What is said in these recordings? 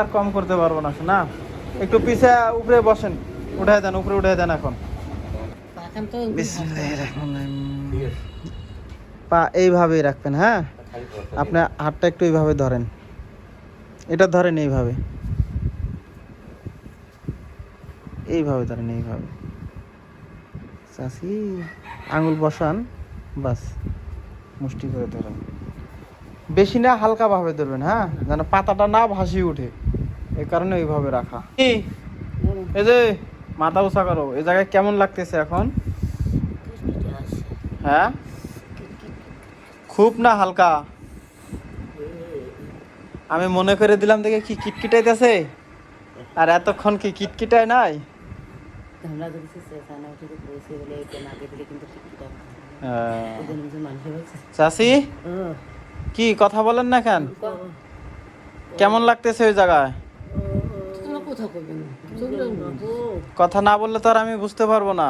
আর কম করতে পারবো না শোনা, একটু পিছে উপরে বসেন, উঠায় দেন, উপরে উঠায় দেন। এখন পা এইভাবেই রাখবেন, হ্যাঁ। আপনি হাতটা একটু এইভাবে ধরেন, এটা ধরেন এইভাবে, এইভাবে ধরেন, এইভাবে চাচি আঙুল বসান, বাস মুষ্টি করে ধরেন, বেশি না, হালকা ভাবে ধরবেন, হ্যাঁ, যেন পাতাটা না ভাসিয়ে উঠে, এই কারণে ওইভাবে রাখা। এই যে মাথা উঁচা করো, এই জায়গায় কেমন লাগতেছে এখন? হ্যাঁ, খুব না হালকা? আমি মনে করে দিলাম দেখে কি কিটকিটাইতেছে, আর এতক্ষণ কি কিটকিটায় নাই? চাচি কি কথা বলেন না কেন? কেমন লাগতেছে ওই জায়গায়? কথা না বললে তো আর আমি বুঝতে পারবো না।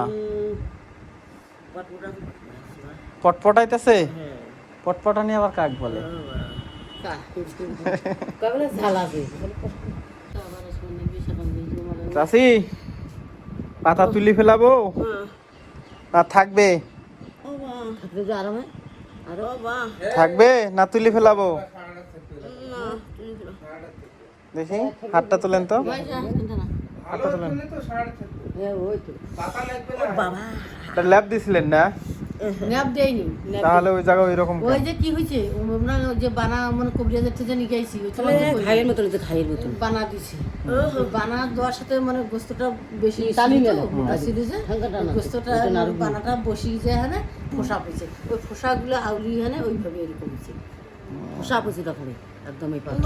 পটপটাইতেছে? পটপটানি আবার কাক বলে? চাচি পাতা তুলি ফেলাবো না থাকবে? থাকবে না তুলি ফেলাবো? দেখি হাতটা তুলেন তো, হাতটা তুলেন। ল্যাব দিছিলেন না? তাহলে ওই জায়গা ওই রকম ওই যে কি হইছে আমরা যে বানা মানে কবিরাজের থেকে নিয়ে গেছি ওই খাইয়ের মতন, যে খাইয়ের মতন বানা দিছি। বানা দেওয়ার সাথে মানে গোস্তটা বেশি টানি না আসিছে, গোস্তটা বানাটা বসি যে হ্যাঁ ফোসা পড়ছে, ওই ফোসাগুলো আউলি হ্যাঁ ওইভাবে এরকম হইছে, ফোসা পড়ছে তখন একদম এই পাশে।